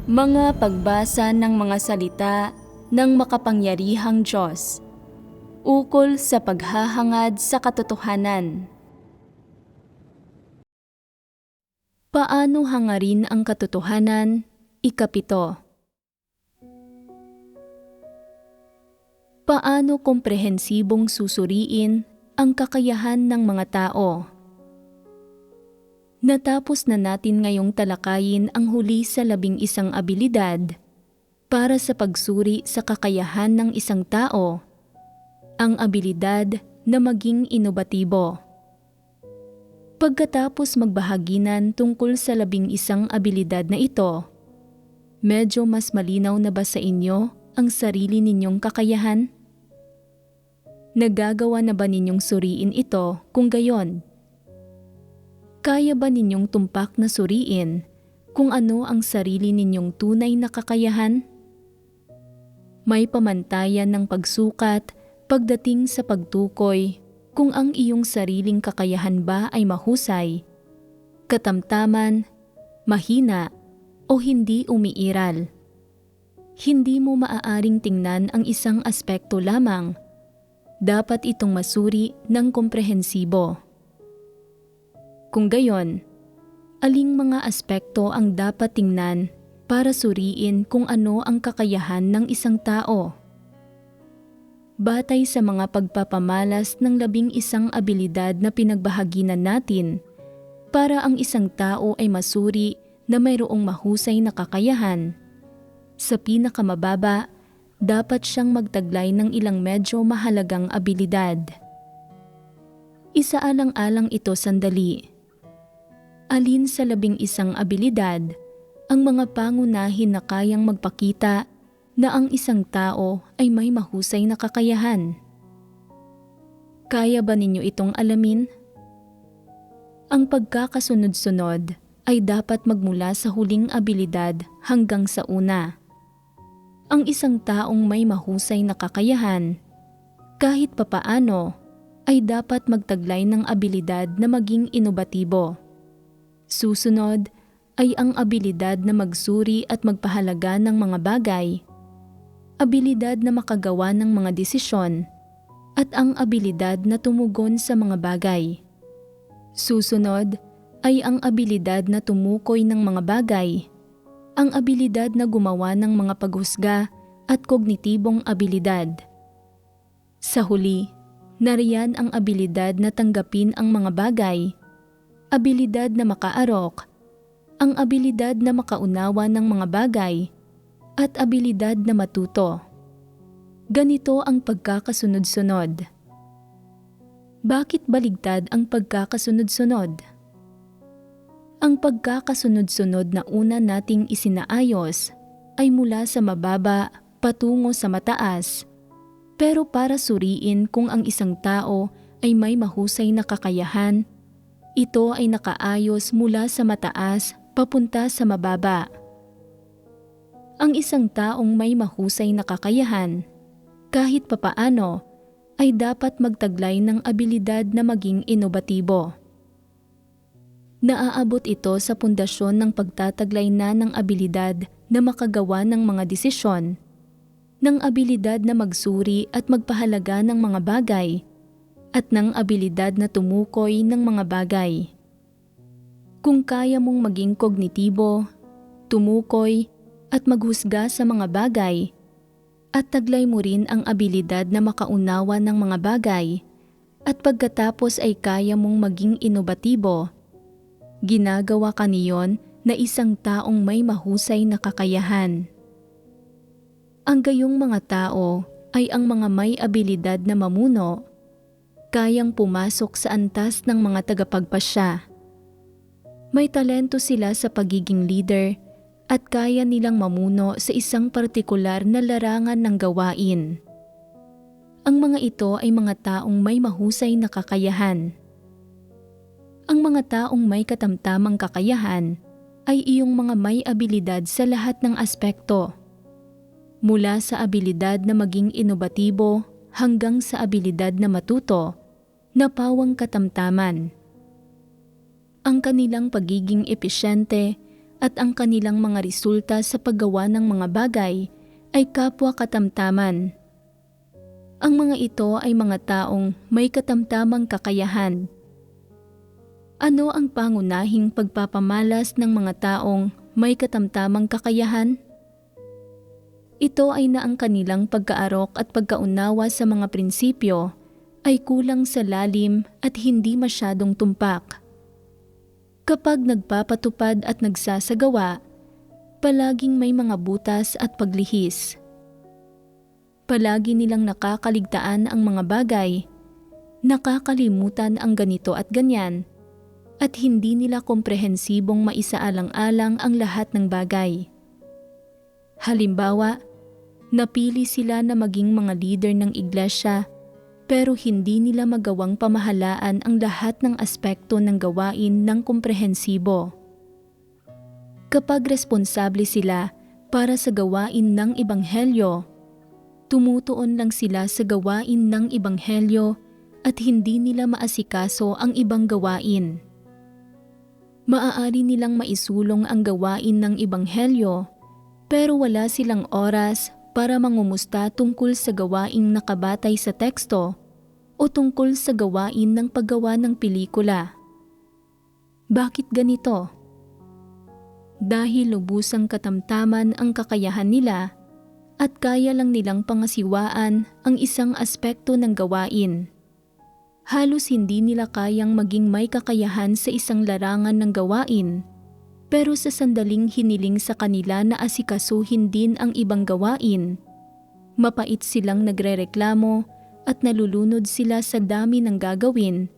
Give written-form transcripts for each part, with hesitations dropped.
Mga pagbasa ng mga salita ng makapangyarihang Diyos, ukol sa paghahangad sa katotohanan. Paano hangarin ang katotohanan? Ikapito. Paano komprehensibong susuriin ang kakayahan ng mga tao? Natapos na natin ngayong talakayin ang huli sa 11 abilidad para sa pagsuri sa kakayahan ng isang tao, ang abilidad na maging inobatibo. Pagkatapos magbahaginan tungkol sa 11 abilidad na ito, medyo mas malinaw na ba sa inyo ang sarili ninyong kakayahan? Nagagawa na ba ninyong suriin ito kung gayon? Kaya ba ninyong tumpak na suriin kung ano ang sarili ninyong tunay na kakayahan? May pamantayan ng pagsukat pagdating sa pagtukoy kung ang iyong sariling kakayahan ba ay mahusay, katamtaman, mahina, o hindi umiiral. Hindi mo maaaring tingnan ang isang aspekto lamang. Dapat itong masuri ng komprehensibo. Kung gayon, aling mga aspekto ang dapat tingnan para suriin kung ano ang kakayahan ng isang tao? Batay sa mga pagpapamalas ng 11 abilidad na pinagbahaginan natin, para ang isang tao ay masuri na mayroong mahusay na kakayahan, sa pinakamababa, dapat siyang magtaglay ng ilang medyo mahalagang abilidad. Isaalang-alang ito sandali. Alin sa 11 abilidad ang mga pangunahin na kayang magpakita na ang isang tao ay may mahusay na kakayahan? Kaya ba ninyo itong alamin? Ang pagkakasunod-sunod ay dapat magmula sa huling abilidad hanggang sa una. Ang isang taong may mahusay na kakayahan, kahit papaano, ay dapat magtaglay ng abilidad na maging inobatibo. Susunod ay ang abilidad na magsuri at magpahalaga ng mga bagay, abilidad na makagawa ng mga desisyon, at ang abilidad na tumugon sa mga bagay. Susunod ay ang abilidad na tumukoy ng mga bagay, ang abilidad na gumawa ng mga paghusga at kognitibong abilidad. Sa huli, nariyan ang abilidad na tanggapin ang mga bagay, abilidad na makaarok, ang abilidad na makaunawa ng mga bagay, at abilidad na matuto. Ganito ang pagkakasunod-sunod. Bakit baligtad ang pagkakasunod-sunod? Ang pagkakasunod-sunod na una nating isinaayos ay mula sa mababa patungo sa mataas, pero para suriin kung ang isang tao ay may mahusay na kakayahan, ito ay nakaayos mula sa mataas papunta sa mababa. Ang isang taong may mahusay na kakayahan, kahit papaano, ay dapat magtaglay ng abilidad na maging inobatibo. Naaabot ito sa pundasyon ng pagtataglay na ng abilidad na makagawa ng mga desisyon, ng abilidad na magsuri at magpahalaga ng mga bagay, at ng abilidad na tumukoy ng mga bagay. Kung kaya mong maging kognitibo, tumukoy, at maghusga sa mga bagay, at taglay mo rin ang abilidad na makaunawa ng mga bagay, at pagkatapos ay kaya mong maging inobatibo, ginagawa ka niyon na isang taong may mahusay na kakayahan. Ang gayong mga tao ay ang mga may abilidad na mamuno, kayang pumasok sa antas ng mga tagapagpasya. May talento sila sa pagiging leader at kaya nilang mamuno sa isang partikular na larangan ng gawain. Ang mga ito ay mga taong may mahusay na kakayahan. Ang mga taong may katamtamang kakayahan ay iyong mga may abilidad sa lahat ng aspekto, mula sa abilidad na maging inobatibo hanggang sa abilidad na matuto, na pawang katamtaman. Ang kanilang pagiging episyente at ang kanilang mga resulta sa paggawa ng mga bagay ay kapwa katamtaman. Ang mga ito ay mga taong may katamtamang kakayahan. Ano ang pangunahing pagpapamalas ng mga taong may katamtamang kakayahan? Ito ay na ang kanilang pagkaarok at pagkaunawa sa mga prinsipyo ay kulang sa lalim at hindi masyadong tumpak. Kapag nagpapatupad at nagsasagawa, palaging may mga butas at paglihis. Palagi nilang nakakaligtaan ang mga bagay, nakakalimutan ang ganito at ganyan, at hindi nila komprehensibong maisaalang-alang ang lahat ng bagay. Halimbawa, napili sila na maging mga leader ng iglesia pero hindi nila magawang pamahalaan ang lahat ng aspekto ng gawain ng komprehensibo. Kapag responsable sila para sa gawain ng ebanghelyo, tumutuon lang sila sa gawain ng ebanghelyo at hindi nila maasikaso ang ibang gawain. Maaari nilang maisulong ang gawain ng ebanghelyo pero wala silang oras para mangumusta tungkol sa gawaing nakabatay sa teksto o tungkol sa gawain ng paggawa ng pelikula. Bakit ganito? Dahil lubusang katamtaman ang kakayahan nila at kaya lang nilang pangasiwaan ang isang aspekto ng gawain. Halos hindi nila kayang maging may kakayahan sa isang larangan ng gawain, pero sa sandaling hiniling sa kanila na asikasuhin din ang ibang gawain, mapait silang nagrereklamo at nalulunod sila sa dami ng gagawin,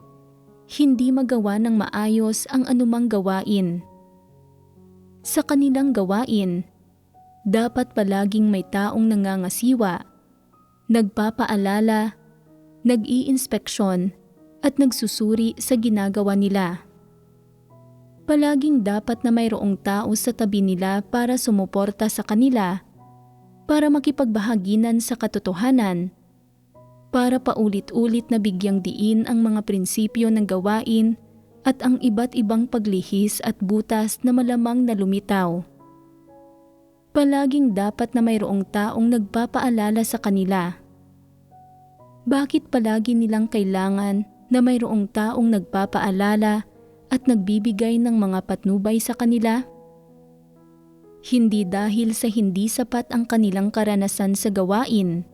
hindi magawa ng maayos ang anumang gawain. Sa kanilang gawain, dapat palaging may taong nangangasiwa, nagpapaalala, nag-iinspeksyon at nagsusuri sa ginagawa nila. Palaging dapat na mayroong tao sa tabi nila para sumuporta sa kanila, para makipagbahaginan sa katotohanan, para paulit-ulit na bigyang diin ang mga prinsipyo ng gawain at ang iba't ibang paglihis at butas na malamang na lumitaw. Palaging dapat na mayroong taong nagpapaalala sa kanila. Bakit palagi nilang kailangan na mayroong taong nagpapaalala at nagbibigay ng mga patnubay sa kanila? Hindi dahil sa hindi sapat ang kanilang karanasan sa gawain,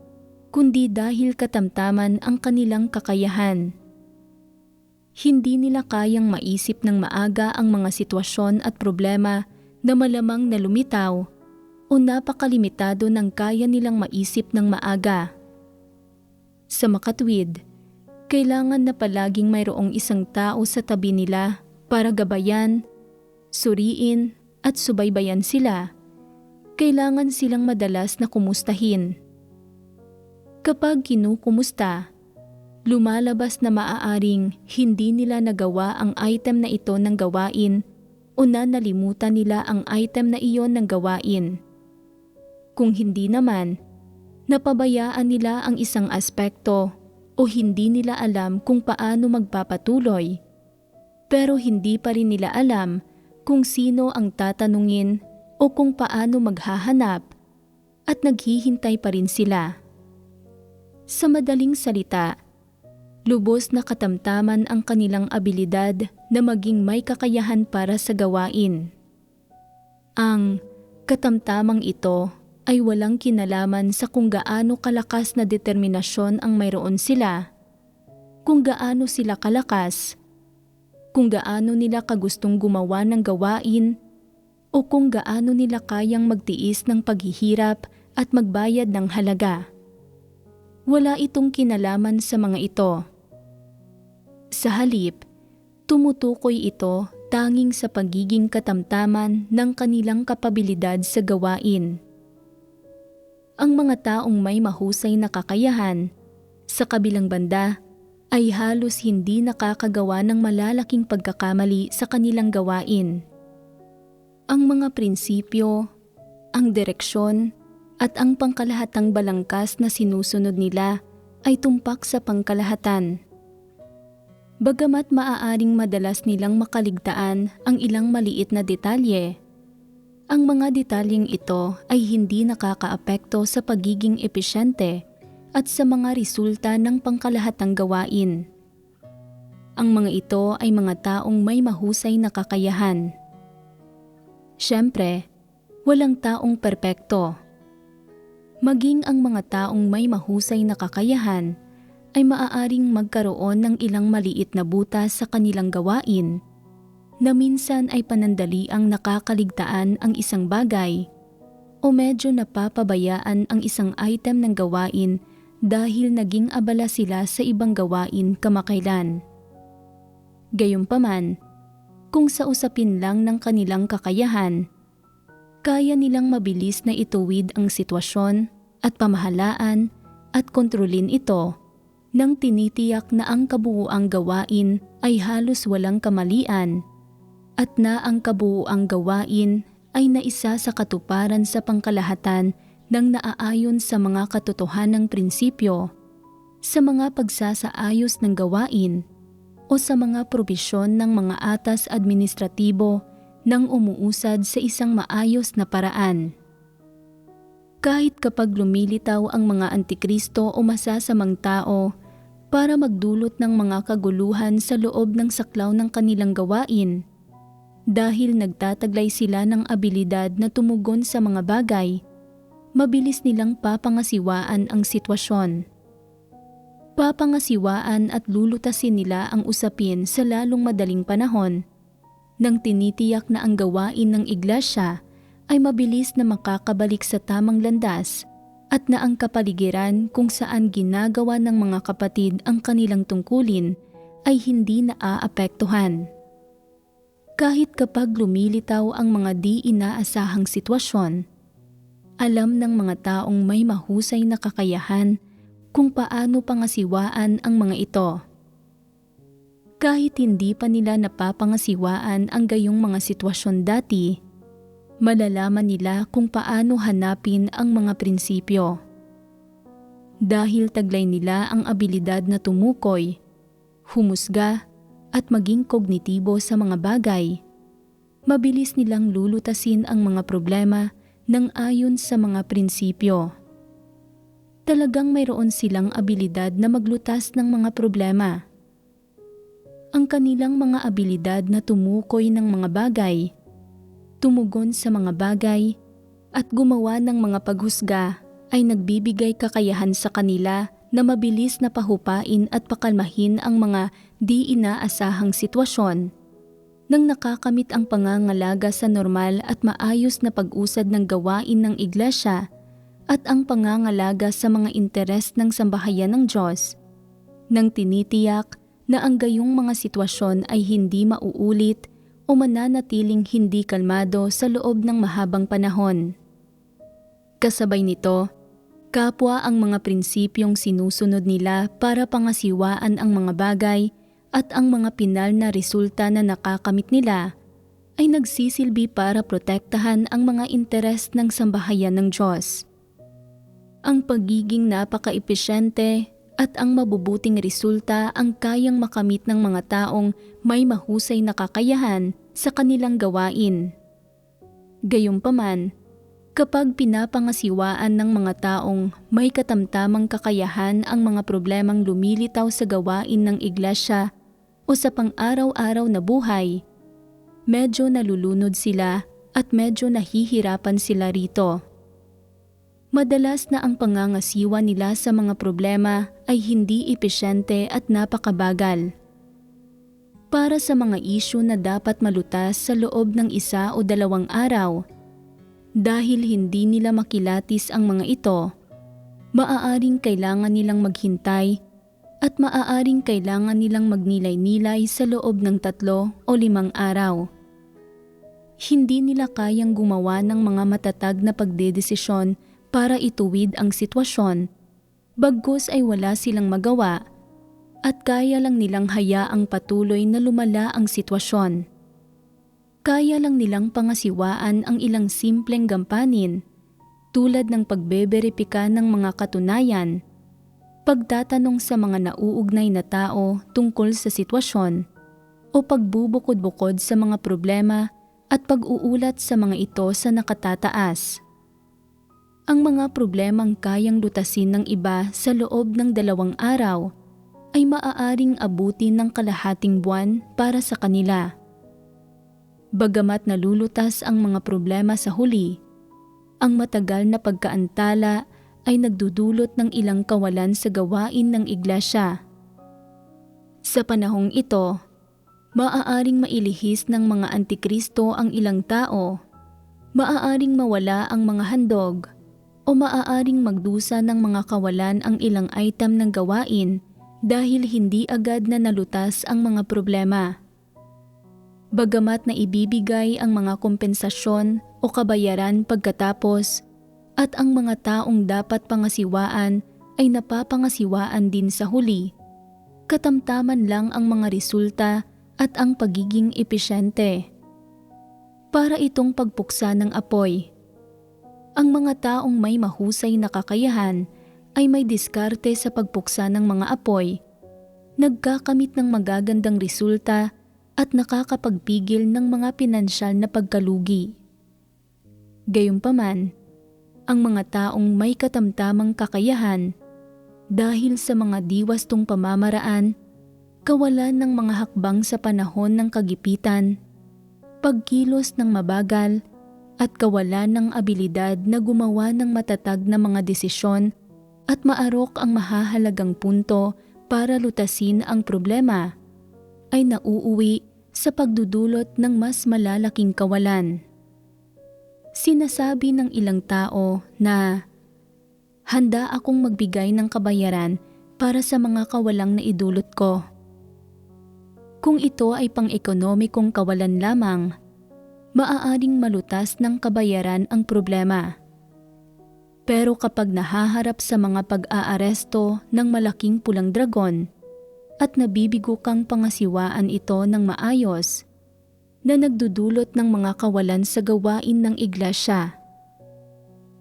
kundi dahil katamtaman ang kanilang kakayahan. Hindi nila kayang maisip ng maaga ang mga sitwasyon at problema na malamang na lumitaw o napakalimitado ng kaya nilang maisip ng maaga. Sa makatwid, kailangan na palaging mayroong isang tao sa tabi nila para gabayan, suriin at subaybayan sila. Kailangan silang madalas na kumustahin. Kapag kinukumusta, lumalabas na maaaring hindi nila nagawa ang item na ito ng gawain o na nalimutan nila ang item na iyon ng gawain. Kung hindi naman, napabayaan nila ang isang aspekto o hindi nila alam kung paano magpapatuloy. Pero hindi pa rin nila alam kung sino ang tatanungin o kung paano maghahanap at naghihintay pa rin sila. Sa madaling salita, lubos na katamtaman ang kanilang abilidad na maging may kakayahan para sa gawain. Ang katamtamang ito ay walang kinalaman sa kung gaano kalakas na determinasyon ang mayroon sila, kung gaano sila kalakas, kung gaano nila kagustong gumawa ng gawain, o kung gaano nila kayang magtiis ng paghihirap at magbayad ng halaga. Wala itong kinalaman sa mga ito. Sa halip, tumutukoy ito tanging sa pagiging katamtaman ng kanilang kapabilidad sa gawain. Ang mga taong may mahusay na kakayahan, sa kabilang banda, ay halos hindi nakakagawa ng malalaking pagkakamali sa kanilang gawain. Ang mga prinsipyo, ang direksyon, at ang pangkalahatang balangkas na sinusunod nila ay tumpak sa pangkalahatan. Bagamat maaaring madalas nilang makaligtaan ang ilang maliit na detalye, Ang mga detalyeng ito ay hindi nakakaapekto sa pagiging epesyente at sa mga resulta ng pangkalahatang gawain. Ang mga ito ay mga taong may mahusay na kakayahan. Siyempre, walang taong perpekto. Maging ang mga taong may mahusay na kakayahan ay maaaring magkaroon ng ilang maliit na butas sa kanilang gawain na minsan ay panandaliang nakakaligtaan ang isang bagay o medyo napapabayaan ang isang item ng gawain dahil naging abala sila sa ibang gawain kamakailan. Gayunpaman, kung sa usapin lang ng kanilang kakayahan, kaya nilang mabilis na ituwid ang sitwasyon at pamahalaan at kontrolin ito nang tinitiyak na ang kabuuang gawain ay halos walang kamalian at na ang kabuuang gawain ay naisa sa katuparan sa pangkalahatan ng naaayon sa mga katotohanang prinsipyo, sa mga pagsasaayos ng gawain o sa mga probisyon ng mga atas administratibo nang umuusad sa isang maayos na paraan. Kahit kapag lumilitaw ang mga antikristo o masasamang tao para magdulot ng mga kaguluhan sa loob ng saklaw ng kanilang gawain, dahil nagtataglay sila ng abilidad na tumugon sa mga bagay, mabilis nilang papangasiwaan ang sitwasyon. Papangasiwaan at lulutasin nila ang usapin sa lalong madaling panahon nang tinitiyak na ang gawain ng iglesia ay mabilis na makakabalik sa tamang landas at na ang kapaligiran kung saan ginagawa ng mga kapatid ang kanilang tungkulin ay hindi naaapektuhan. Kahit kapag lumilitaw ang mga di inaasahang sitwasyon, alam ng mga taong may mahusay na kakayahan kung paano pangasiwaan ang mga ito. Kahit hindi pa nila napapangasiwaan ang gayong mga sitwasyon dati, malalaman nila kung paano hanapin ang mga prinsipyo. Dahil taglay nila ang abilidad na tumukoy, humusga, at maging kognitibo sa mga bagay, mabilis nilang lulutasin ang mga problema ng ayon sa mga prinsipyo. Talagang mayroon silang abilidad na maglutas ng mga problema. Ang kanilang mga abilidad na tumukoy ng mga bagay, tumugon sa mga bagay, at gumawa ng mga paghusga ay nagbibigay kakayahan sa kanila na mabilis na pahupain at pakalmahin ang mga di inaasahang sitwasyon nang nakakamit ang pangangalaga sa normal at maayos na pag-usad ng gawain ng iglesia at ang pangangalaga sa mga interes ng sambahayan ng Diyos, nang tinitiyak na ang gayong mga sitwasyon ay hindi mauulit o mananatiling hindi kalmado sa loob ng mahabang panahon. Kasabay nito, kapwa ang mga prinsipyong sinusunod nila para pangasiwaan ang mga bagay at ang mga pinal na resulta na nakakamit nila ay nagsisilbi para protektahan ang mga interes ng sambahayan ng Diyos. Ang pagiging napaka-epesyente at ang mabubuting resulta ang kayang makamit ng mga taong may mahusay na kakayahan sa kanilang gawain. Gayunpaman, kapag pinapangasiwaan ng mga taong may katamtamang kakayahan ang mga problemang lumilitaw sa gawain ng iglesia o sa pang-araw-araw na buhay, medyo nalulunod sila at medyo nahihirapan sila rito. Madalas na ang pangangasiwa nila sa mga problema ay hindi epesyente at napakabagal. Para sa mga isyu na dapat malutas sa loob ng 1 o 2 araw, dahil hindi nila makilatis ang mga ito, maaaring kailangan nilang maghintay at maaaring kailangan nilang magnilay-nilay sa loob ng 3 o 5 araw. Hindi nila kayang gumawa ng mga matatag na pagdedesisyon para ituwid ang sitwasyon, bagkus ay wala silang magawa at kaya lang nilang hayaang patuloy na lumala ang sitwasyon. Kaya lang nilang pangasiwaan ang ilang simpleng gampanin tulad ng pagbeberipika ng mga katunayan, pagtatanong sa mga nauugnay na tao tungkol sa sitwasyon, o pagbubukod-bukod sa mga problema at pag-uulat sa mga ito sa nakatataas. Ang mga problemang kayang lutasin ng iba sa loob ng 2 araw ay maaaring abutin ng kalahating buwan para sa kanila. Bagamat nalulutas ang mga problema sa huli, ang matagal na pagkaantala ay nagdudulot ng ilang kawalan sa gawain ng iglesia. Sa panahong ito, maaaring mailihis ng mga antikristo ang ilang tao, maaaring mawala ang mga handog, o maaaring magdusa ng mga kawalan ang ilang item ng gawain dahil hindi agad na nalutas ang mga problema. Bagamat na ibibigay ang mga kompensasyon o kabayaran pagkatapos at ang mga taong dapat pangasiwaan ay napapangasiwaan din sa huli, katamtaman lang ang mga resulta at ang pagiging epesyente. Para itong pagpuksa ng apoy. Ang mga taong may mahusay na kakayahan ay may diskarte sa pagpuksa ng mga apoy, nagkakamit ng magagandang resulta at nakakapagpigil ng mga pinansyal na pagkalugi. Gayunpaman, ang mga taong may katamtamang kakayahan dahil sa mga diwastong pamamaraan, kawalan ng mga hakbang sa panahon ng kagipitan, pagkilos ng mabagal, at kawalan ng abilidad na gumawa ng matatag na mga desisyon at maarok ang mahahalagang punto para lutasin ang problema, ay nauuwi sa pagdudulot ng mas malalaking kawalan. Sinasabi ng ilang tao na, "Handa akong magbigay ng kabayaran para sa mga kawalang naidulot ko." Kung ito ay pang-ekonomikong kawalan lamang, maaaring malutas ng kabayaran ang problema. Pero kapag nahaharap sa mga pag-aaresto ng malaking pulang dragon at nabibigo kang pangasiwaan ito ng maayos, na nagdudulot ng mga kawalan sa gawain ng iglesia,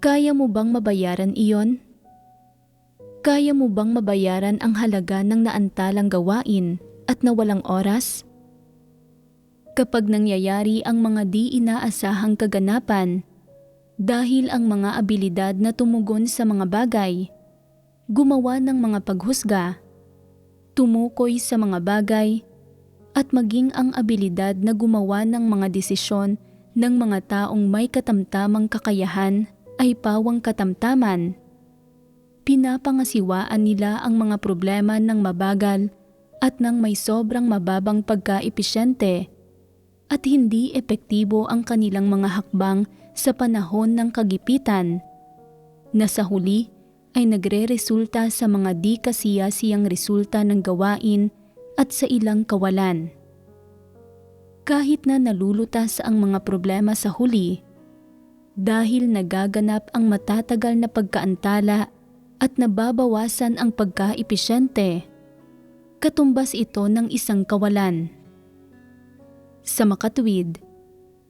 kaya mo bang mabayaran iyon? Kaya mo bang mabayaran ang halaga ng naantalang gawain at nawalang oras? Kapag nangyayari ang mga di inaasahang kaganapan dahil ang mga abilidad na tumugon sa mga bagay, gumawa ng mga paghusga, tumukoy sa mga bagay, at maging ang abilidad na gumawa ng mga desisyon ng mga taong may katamtamang kakayahan ay pawang katamtaman, pinapangasiwaan nila ang mga problema ng mabagal at ng may sobrang mababang pagka-epesyente, at hindi epektibo ang kanilang mga hakbang sa panahon ng kagipitan, na sa huli ay nagre-resulta sa mga di kasiyasiyang resulta ng gawain at sa ilang kawalan. Kahit na nalulutas ang mga problema sa huli, dahil nagaganap ang matatagal na pagkaantala at nababawasan ang pagka-epesyente, katumbas ito ng isang kawalan. Sa makatuwid,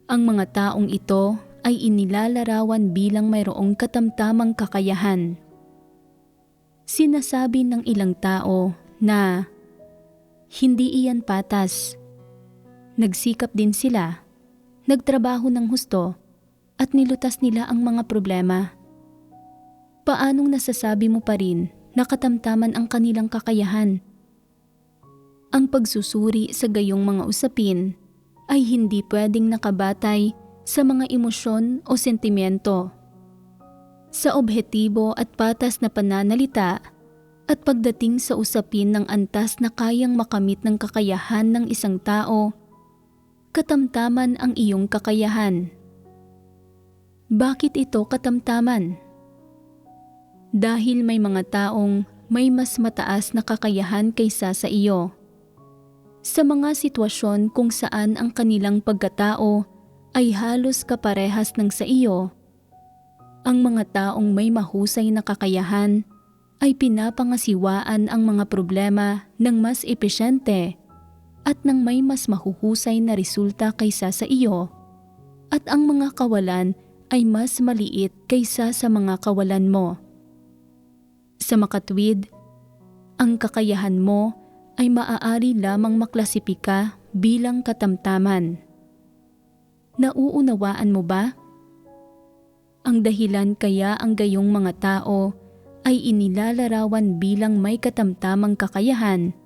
ang mga taong ito ay inilalarawan bilang mayroong katamtamang kakayahan. Sinasabi ng ilang tao na hindi iyan patas. Nagsikap din sila, nagtrabaho ng husto, at nilutas nila ang mga problema. Paanong nasasabi mo pa rin na katamtaman ang kanilang kakayahan? Ang pagsusuri sa gayong mga usapin ay hindi pwedeng nakabatay sa mga emosyon o sentimiento. Sa objektibo at patas na pananalita at pagdating sa usapin ng antas na kayang makamit ng kakayahan ng isang tao, katamtaman ang iyong kakayahan. Bakit ito katamtaman? Dahil may mga taong may mas mataas na kakayahan kaysa sa iyo. Sa mga sitwasyon kung saan ang kanilang pagkatao ay halos kaparehas ng sa iyo, ang mga taong may mahusay na kakayahan ay pinapangasiwaan ang mga problema ng mas epesyente at ng may mas mahuhusay na resulta kaysa sa iyo, at ang mga kawalan ay mas maliit kaysa sa mga kawalan mo. Sa makatwid, ang kakayahan mo ay maaari lamang maklasipika bilang katamtaman. Nauunawaan mo ba? Ang dahilan kaya ang gayong mga tao ay inilalarawan bilang may katamtamang kakayahan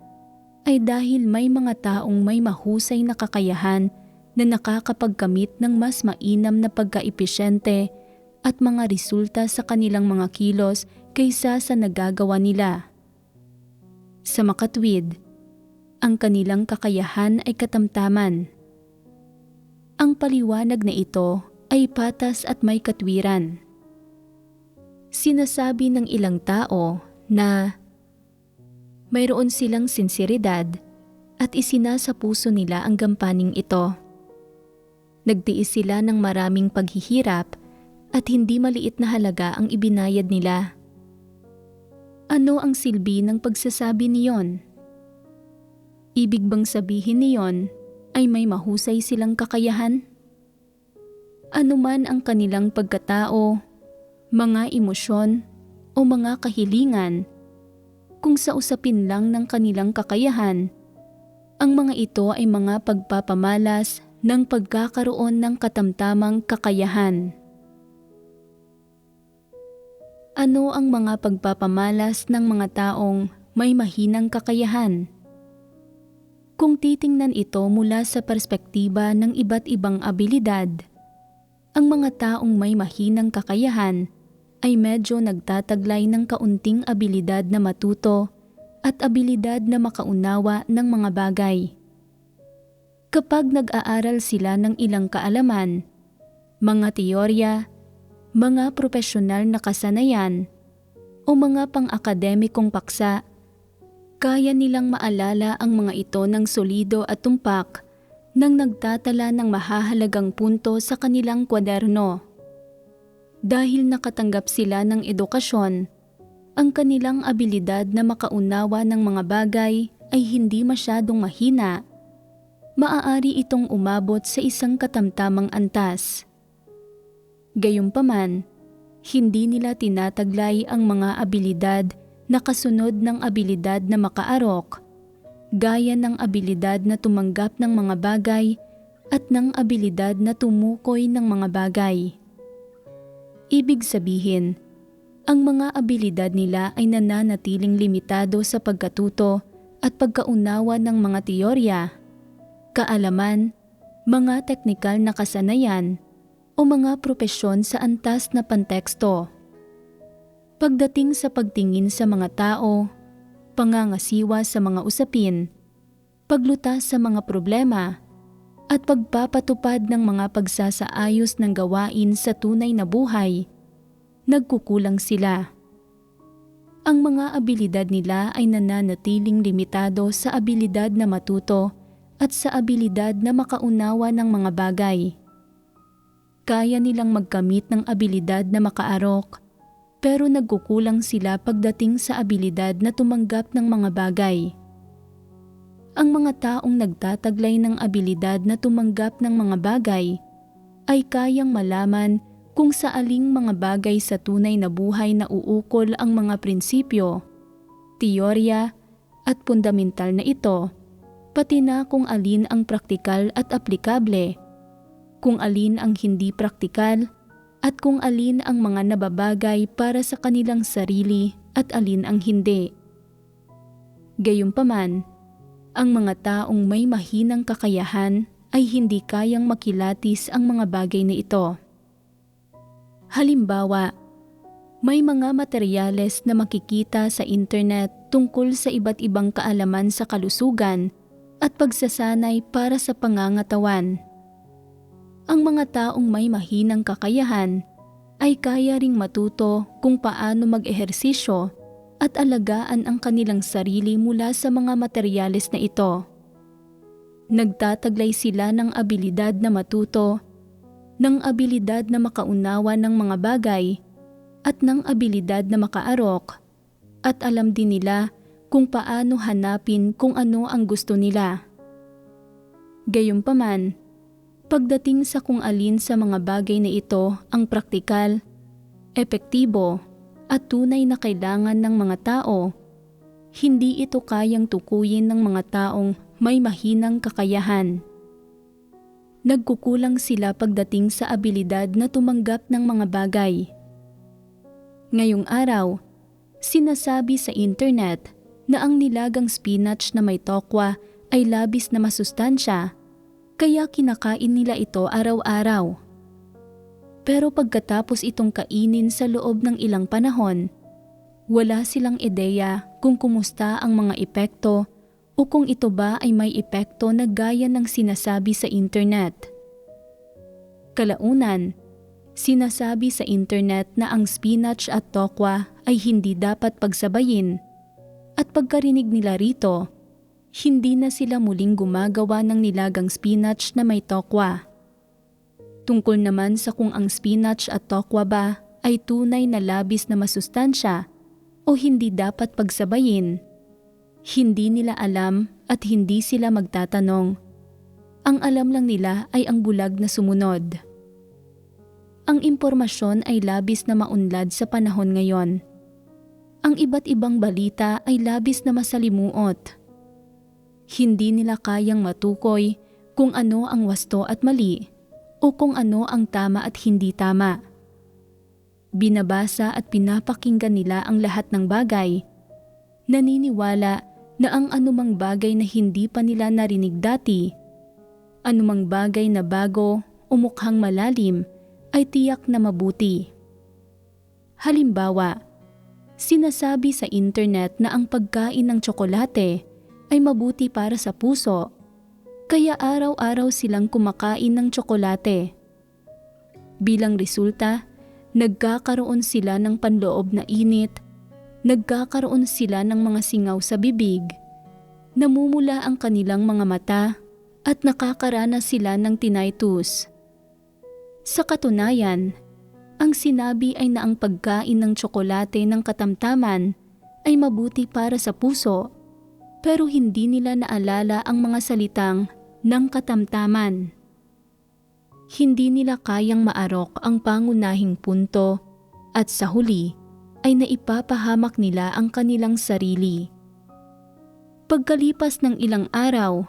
ay dahil may mga taong may mahusay na kakayahan na nakakapagkamit ng mas mainam na pagka-epesyente at mga resulta sa kanilang mga kilos kaysa sa nagagawa nila. Sa makatwid, ang kanilang kakayahan ay katamtaman. Ang paliwanag na ito ay patas at may katwiran. Sinasabi ng ilang tao na mayroon silang sinseridad at isinasa puso nila ang gampaning ito. Nagtiis sila ng maraming paghihirap at hindi maliit na halaga ang ibinayad nila. Ano ang silbi ng pagsasabi niyon? Ibig bang sabihin niyon ay may mahusay silang kakayahan? Ano man ang kanilang pagkatao, mga emosyon o mga kahilingan, kung sa usapin lang ng kanilang kakayahan, ang mga ito ay mga pagpapamalas ng pagkakaroon ng katamtamang kakayahan. Ano ang mga pagpapamalas ng mga taong may mahinang kakayahan? Kung titingnan ito mula sa perspektiba ng iba't ibang abilidad, ang mga taong may mahinang kakayahan ay medyo nagtataglay ng kaunting abilidad na matuto at abilidad na makaunawa ng mga bagay. Kapag nag-aaral sila ng ilang kaalaman, mga teorya, mga profesional na kasanayan, o mga pang-akademikong paksa, kaya nilang maalala ang mga ito ng solido at tumpak nang nagtatala ng mahahalagang punto sa kanilang kwaderno. Dahil nakatanggap sila ng edukasyon, ang kanilang abilidad na makaunawa ng mga bagay ay hindi masyadong mahina. Maaari itong umabot sa isang katamtamang antas. Gayunpaman, hindi nila tinataglay ang mga abilidad na kasunod ng abilidad na makaarok, gaya ng abilidad na tumanggap ng mga bagay at ng abilidad na tumukoy ng mga bagay. Ibig sabihin, ang mga abilidad nila ay nananatiling limitado sa pagkatuto at pagkaunawa ng mga teorya, kaalaman, mga teknikal na kasanayan, o mga propesyon sa antas na panteksto. Pagdating sa pagtingin sa mga tao, pangangasiwa sa mga usapin, paglutas sa mga problema, at pagpapatupad ng mga pagsasaayos ng gawain sa tunay na buhay, nagkukulang sila. Ang mga abilidad nila ay nananatiling limitado sa abilidad na matuto at sa abilidad na makaunawa ng mga bagay. Kaya nilang magkamit ng abilidad na makaarok, pero nagkukulang sila pagdating sa abilidad na tumanggap ng mga bagay. Ang mga taong nagtataglay ng abilidad na tumanggap ng mga bagay ay kayang malaman kung sa aling mga bagay sa tunay na buhay na uukol ang mga prinsipyo, teorya at fundamental na ito, pati na kung alin ang praktikal at aplikable, kung alin ang hindi praktikal, at kung alin ang mga nababagay para sa kanilang sarili at alin ang hindi. Gayunpaman, ang mga taong may mahinang kakayahan ay hindi kayang makilatis ang mga bagay na ito. Halimbawa, may mga materyales na makikita sa internet tungkol sa iba't ibang kaalaman sa kalusugan at pagsasanay para sa pangangatawan. Ang mga taong may mahinang kakayahan ay kaya ring matuto kung paano mag-ehersisyo at alagaan ang kanilang sarili mula sa mga materyales na ito. Nagtataglay sila ng abilidad na matuto, ng abilidad na makaunawa ng mga bagay, at ng abilidad na makaarok, at alam din nila kung paano hanapin kung ano ang gusto nila. Gayunpaman, pagdating sa kung alin sa mga bagay na ito ang praktikal, epektibo, at tunay na kailangan ng mga tao, hindi ito kayang tukuyin ng mga taong may mahinang kakayahan. nagkukulang sila pagdating sa abilidad na tumanggap ng mga bagay. Ngayong araw, sinasabi sa internet na ang nilagang spinach na may tokwa ay labis na masustansya, kaya kinakain nila ito araw-araw. Pero pagkatapos itong kainin sa loob ng ilang panahon, wala silang ideya kung kumusta ang mga epekto o kung ito ba ay may epekto na gaya ng sinasabi sa internet. Kalaunan, sinasabi sa internet na ang spinach at tokwa ay hindi dapat pagsabayin, at pagkarinig nila rito, hindi na sila muling gumagawa ng nilagang spinach na may tokwa. Tungkol naman sa kung ang spinach at tokwa ba ay tunay na labis na masustansya o hindi dapat pagsabayin, hindi nila alam at hindi sila magtatanong. Ang alam lang nila ay ang bulag na sumunod. Ang impormasyon ay labis na maunlad sa panahon ngayon. Ang iba't ibang balita ay labis na masalimuot. Hindi nila kayang matukoy kung ano ang wasto at mali o kung ano ang tama at hindi tama. Binabasa at pinapakinggan nila ang lahat ng bagay. Naniniwala na ang anumang bagay na hindi pa nila narinig dati, anumang bagay na bago o mukhang malalim ay tiyak na mabuti. Halimbawa, sinasabi sa internet na ang pagkain ng tsokolate ay mabuti para sa puso, kaya araw-araw silang kumakain ng tsokolate. Bilang resulta, nagkakaroon sila ng panloob na init, nagkakaroon sila ng mga singaw sa bibig, namumula ang kanilang mga mata at nakakaranas sila ng tinnitus. Sa katunayan, ang sinabi ay na ang pagkain ng tsokolate ng katamtaman ay mabuti para sa puso, pero hindi nila naalala ang mga salitang ng katamtaman. Hindi nila kayang maarok ang pangunahing punto at sa huli ay naipapahamak nila ang kanilang sarili. Pagkalipas ng ilang araw,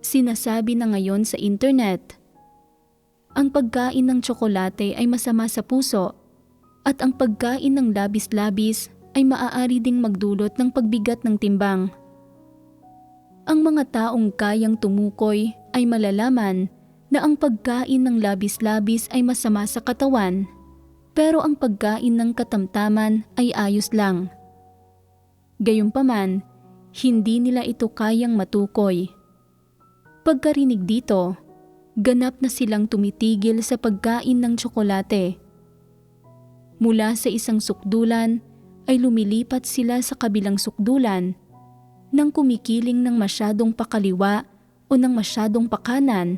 sinasabi na ngayon sa internet, ang pagkain ng tsokolate ay masama sa puso at ang pagkain ng labis-labis ay maaari ding magdulot ng pagbigat ng timbang. Ang mga taong kayang tumukoy ay malalaman na ang pagkain ng labis-labis ay masama sa katawan, pero ang pagkain ng katamtaman ay ayos lang. Gayunpaman, hindi nila ito kayang matukoy. Pagkarinig dito, ganap na silang tumitigil sa pagkain ng tsokolate. Mula sa isang sukdulan ay lumilipat sila sa kabilang sukdulan nang kumikiling ng masyadong pakaliwa o ng masyadong pakanan,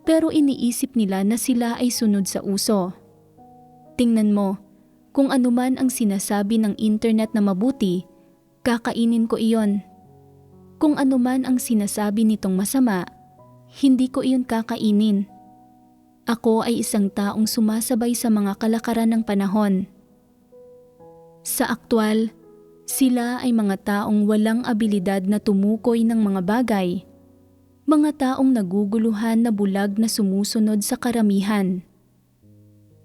pero iniisip nila na sila ay sunod sa uso. Tingnan mo, kung anuman ang sinasabi ng internet na mabuti, kakainin ko iyon. Kung anuman ang sinasabi nitong masama, hindi ko iyon kakainin. Ako ay isang taong sumasabay sa mga kalakaran ng panahon. Sa aktwal, sila ay mga taong walang abilidad na tumukoy ng mga bagay, mga taong naguguluhan na bulag na sumusunod sa karamihan.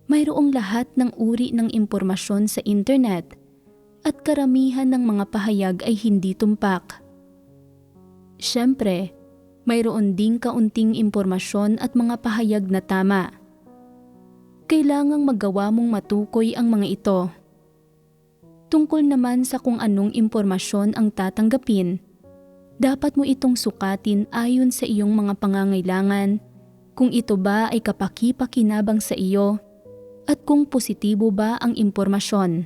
Mayroong lahat ng uri ng impormasyon sa internet at karamihan ng mga pahayag ay hindi tumpak. Siyempre, mayroon ding kaunting impormasyon at mga pahayag na tama. Kailangang magawa mong matukoy ang mga ito. Tungkol naman sa kung anong impormasyon ang tatanggapin, dapat mo itong sukatin ayon sa iyong mga pangangailangan, kung ito ba ay kapaki-pakinabang sa iyo, at kung positibo ba ang impormasyon.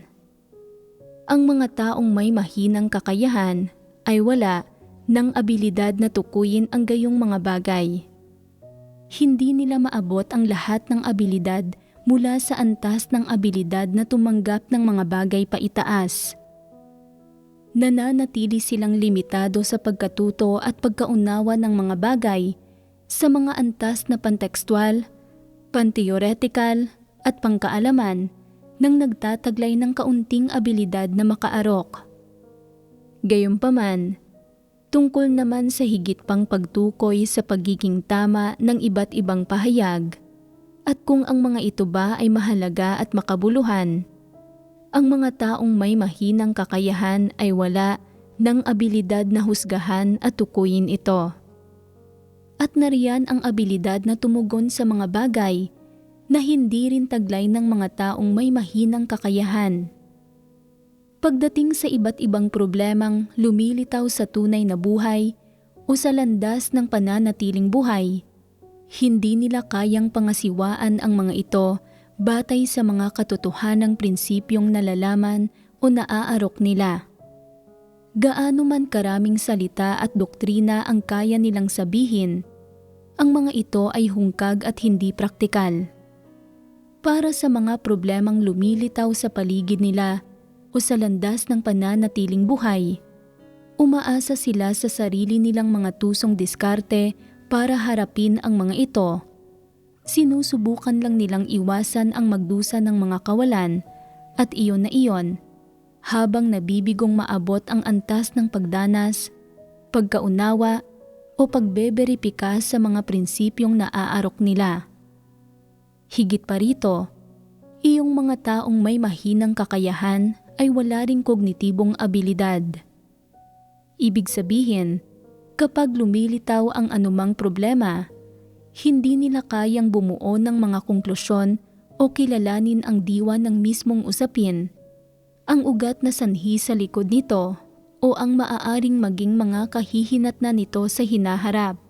Ang mga taong may mahinang kakayahan ay wala ng abilidad na tukuyin ang gayong mga bagay. Hindi nila maabot ang lahat ng abilidad mula sa antas ng abilidad na tumanggap ng mga bagay paitaas. Nananatili silang limitado sa pagkatuto at pagkaunawa ng mga bagay sa mga antas na pantekstual, panteoretikal at pangkaalaman nang nagtataglay ng kaunting abilidad na makaarok. Gayunpaman, Tungkol naman sa higit pang pagtukoy sa pagiging tama ng iba't ibang pahayag at kung ang mga ito ba ay mahalaga at makabuluhan, ang mga taong may mahinang kakayahan ay wala ng abilidad na husgahan at tukuyin ito. At nariyan ang abilidad na tumugon sa mga bagay na hindi rin taglay ng mga taong may mahinang kakayahan. Pagdating sa iba't ibang problemang lumilitaw sa tunay na buhay o sa landas ng pananatiling buhay, hindi nila kayang pangasiwaan ang mga ito batay sa mga katotohanang prinsipyong nalalaman o naaarok nila. Gaano man karaming salita at doktrina ang kaya nilang sabihin, ang mga ito ay hungkag at hindi praktikal. Para sa mga problemang lumilitaw sa paligid nila o sa landas ng pananatiling buhay, umaasa sila sa sarili nilang mga tusong diskarte para harapin ang mga ito. Sinusubukan lang nilang iwasan ang magdusa ng mga kawalan at iyon na iyon, habang nabibigong maabot ang antas ng pagdanas, pagkaunawa o pagbeberipika sa mga prinsipyong naaarok nila. Higit pa rito, iyong mga taong may mahinang kakayahan ay wala ring kognitibong abilidad. Ibig sabihin, kapag lumilitaw ang anumang problema, hindi nila kayang bumuo ng mga konklusyon o kilalanin ang diwa ng mismong usapin, ang ugat na sanhi sa likod nito o ang maaaring maging mga kahihinatnan nito sa hinaharap.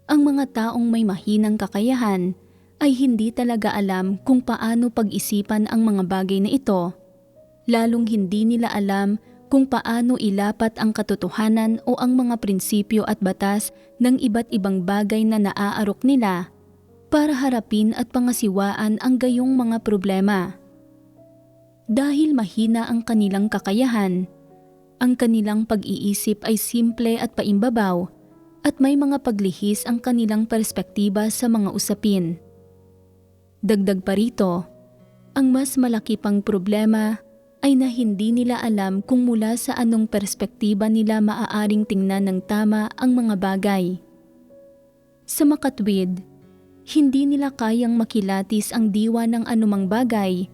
Ang mga taong may mahinang kakayahan ay hindi talaga alam kung paano pag-isipan ang mga bagay na ito, lalong hindi nila alam kung paano ilapat ang katotohanan o ang mga prinsipyo at batas ng iba't ibang bagay na naaarok nila para harapin at pangasiwaan ang gayong mga problema. Dahil mahina ang kanilang kakayahan, ang kanilang pag-iisip ay simple at paimbabaw at may mga paglihis ang kanilang perspektiba sa mga usapin. Dagdag pa rito, ang mas malaki pang problema ay na hindi nila alam kung mula sa anong perspektiba nila maaaring tingnan ng tama ang mga bagay. Sa makatwid, hindi nila kayang makilatis ang diwa ng anumang bagay,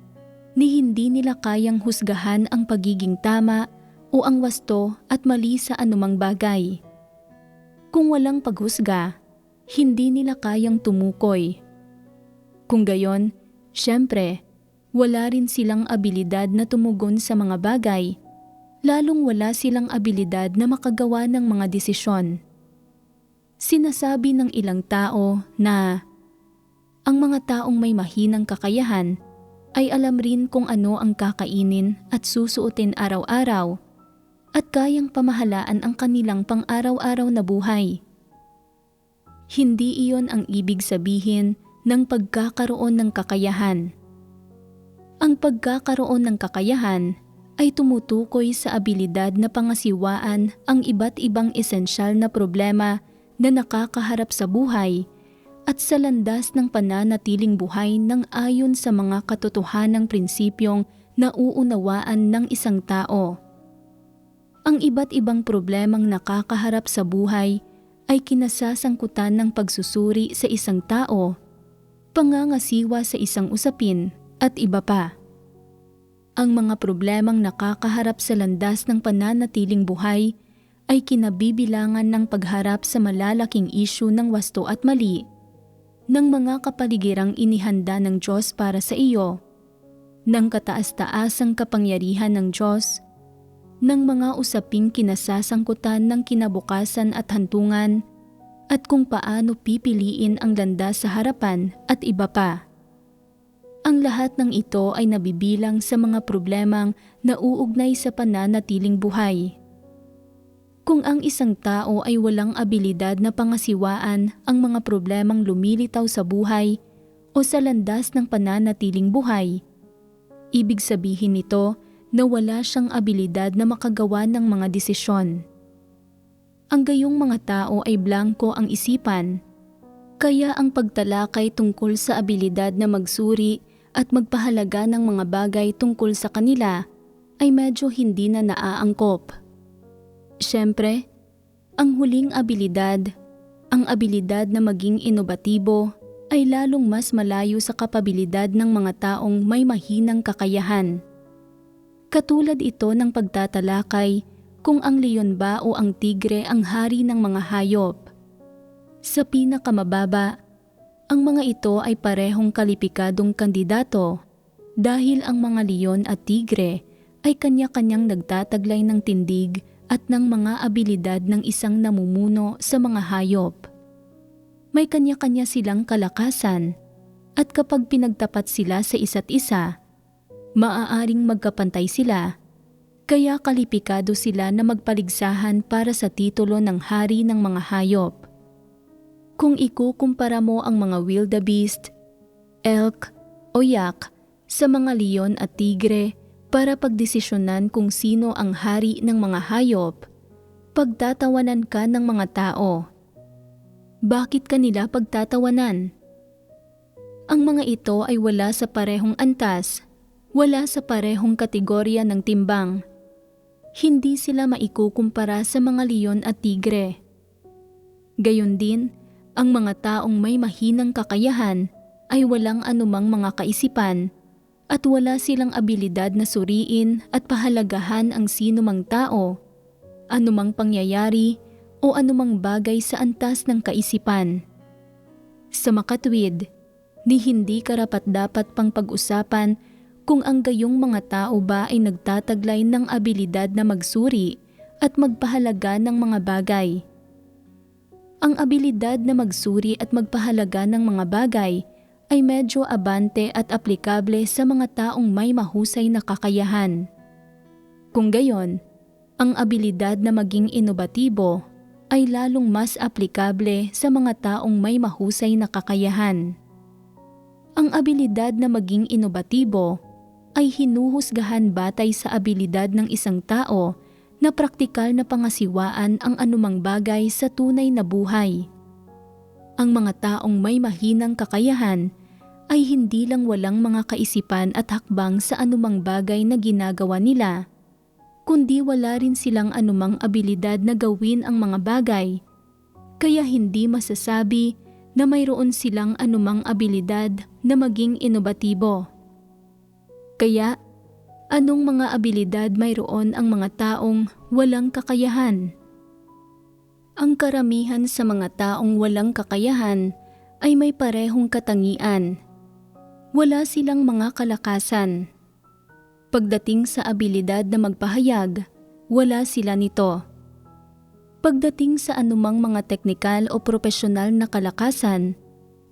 ni hindi nila kayang husgahan ang pagiging tama o ang wasto at mali sa anumang bagay. Kung walang paghusga, hindi nila kayang tumukoy. Kung gayon, syempre, wala rin silang abilidad na tumugon sa mga bagay, lalong wala silang abilidad na makagawa ng mga desisyon. Sinasabi ng ilang tao na ang mga taong may mahinang kakayahan ay alam rin kung ano ang kakainin at susuotin araw-araw at kayang pamahalaan ang kanilang pang-araw-araw na buhay. Hindi iyon ang ibig sabihin ng pagkakaroon ng kakayahan. Ang pagkakaroon ng kakayahan ay tumutukoy sa abilidad na pangasiwaan ang iba't ibang esensyal na problema na nakakaharap sa buhay at sa landas ng pananatiling buhay ng ayon sa mga katotohanang prinsipyong nauunawaan ng isang tao. Ang iba't ibang problemang nakakaharap sa buhay ay kinasasangkutan ng pagsusuri sa isang tao, pangangasiwa sa isang usapin, at iba pa. Ang mga problemang nakakaharap sa landas ng pananatiling buhay ay kinabibilangan ng pagharap sa malalaking isyu ng wasto at mali, ng mga kapaligirang inihanda ng Diyos para sa iyo, ng kataas-taasang kapangyarihan ng Diyos, ng mga usaping kinasasangkutan ng kinabukasan at hantungan, at kung paano pipiliin ang landas sa harapan at iba pa. Ang lahat ng ito ay nabibilang sa mga problemang nauugnay sa pananatiling buhay. Kung ang isang tao ay walang abilidad na pangasiwaan ang mga problemang lumilitaw sa buhay o sa landas ng pananatiling buhay, ibig sabihin nito na wala siyang abilidad na makagawa ng mga desisyon. Ang gayong mga tao ay blanko ang isipan, kaya ang pagtalakay tungkol sa abilidad na magsuri at magpahalaga ng mga bagay tungkol sa kanila ay medyo hindi na naaangkop. Siyempre, Ang huling abilidad, ang abilidad na maging inobatibo, ay lalong mas malayo sa kapabilidad ng mga taong may mahinang kakayahan. Katulad ito ng pagtatalakay kung ang leon ba o ang tigre ang hari ng mga hayop. Sa pinakamababa, ang mga ito ay parehong kalipikadong kandidato dahil ang mga leon at tigre ay kanya-kanyang nagtataglay ng tindig at ng mga abilidad ng isang namumuno sa mga hayop. May kanya-kanya silang kalakasan at kapag pinagtapat sila sa isa't isa, maaaring magkapantay sila, kaya kalipikado sila na magpaligsahan para sa titulo ng hari ng mga hayop. Kung ikukumpara mo ang mga wildebeest, elk o yak sa mga leon at tigre para pagdesisyonan kung sino ang hari ng mga hayop, pagtatawanan ka ng mga tao. Bakit kanila pagtatawanan? Ang mga ito ay wala sa parehong antas, wala sa parehong kategorya ng timbang. Hindi sila maikukumpara sa mga leon at tigre. Gayon din, ang mga taong may mahinang kakayahan ay walang anumang mga kaisipan at wala silang abilidad na suriin at pahalagahan ang sinumang tao, anumang pangyayari o anumang bagay sa antas ng kaisipan. Sa makatwid, ni hindi karapat-dapat pang pag-usapan kung ang gayong mga tao ba ay nagtataglay ng abilidad na magsuri at magpahalaga ng mga bagay. Ang abilidad na magsuri at magpahalaga ng mga bagay ay medyo abante at aplikable sa mga taong may mahusay na kakayahan. Kung gayon, ang abilidad na maging inobatibo ay lalong mas aplikable sa mga taong may mahusay na kakayahan. Ang abilidad na maging inobatibo ay hinuhusgahan batay sa abilidad ng isang tao na praktikal na pangasiwaan ang anumang bagay sa tunay na buhay. Ang mga taong may mahinang kakayahan ay hindi lang walang mga kaisipan at hakbang sa anumang bagay na ginagawa nila, kundi wala rin silang anumang abilidad na gawin ang mga bagay, kaya hindi masasabi na mayroon silang anumang abilidad na maging inobatibo. Kaya, anong mga abilidad mayroon ang mga taong walang kakayahan? Ang karamihan sa mga taong walang kakayahan ay may parehong katangian. Wala silang mga kalakasan. Pagdating sa abilidad na magpahayag, wala sila nito. Pagdating sa anumang mga teknikal o propesyonal na kalakasan,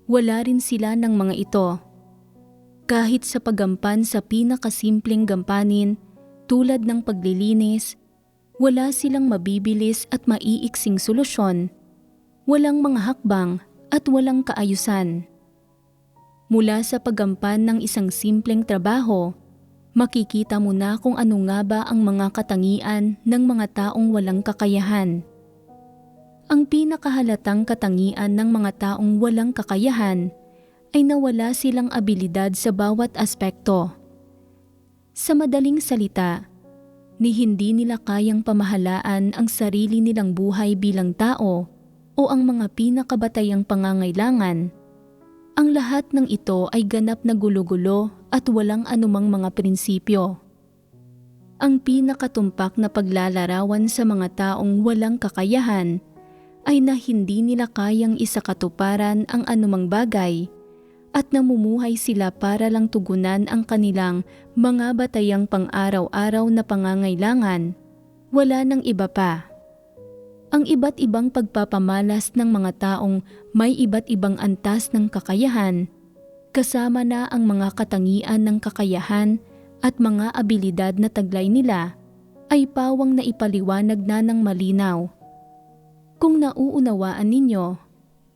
wala rin sila ng mga ito. Kahit sa paggampan sa pinakasimpleng gampanin tulad ng paglilinis, wala silang mabibilis at maiiksing solusyon, walang mga hakbang at walang kaayusan. Mula sa paggampan ng isang simpleng trabaho, makikita mo na kung ano nga ba ang mga katangian ng mga taong walang kakayahan. Ang pinakahalatang katangian ng mga taong walang kakayahan ay nawala silang abilidad sa bawat aspekto. Sa madaling salita, ni hindi nila kayang pamahalaan ang sarili nilang buhay bilang tao o ang mga pinakabatayang pangangailangan. Ang lahat ng ito ay ganap na gulo-gulo at walang anumang mga prinsipyo. Ang pinakatumpak na paglalarawan sa mga taong walang kakayahan ay na hindi nila kayang isakatuparan ang anumang bagay at namumuhay sila para lang tugunan ang kanilang mga batayang pang-araw-araw na pangangailangan, wala nang iba pa. Ang iba't ibang pagpapamalas ng mga taong may iba't ibang antas ng kakayahan, kasama na ang mga katangian ng kakayahan at mga abilidad na taglay nila, ay pawang na ipaliwanag na ng malinaw. Kung nauunawaan ninyo,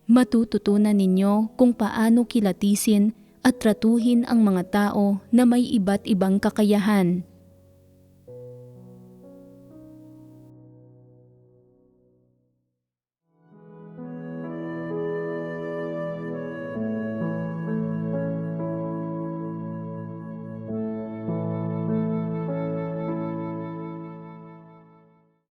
matututunan ninyo kung paano kilatisin at tratuhin ang mga tao na may iba't ibang kakayahan.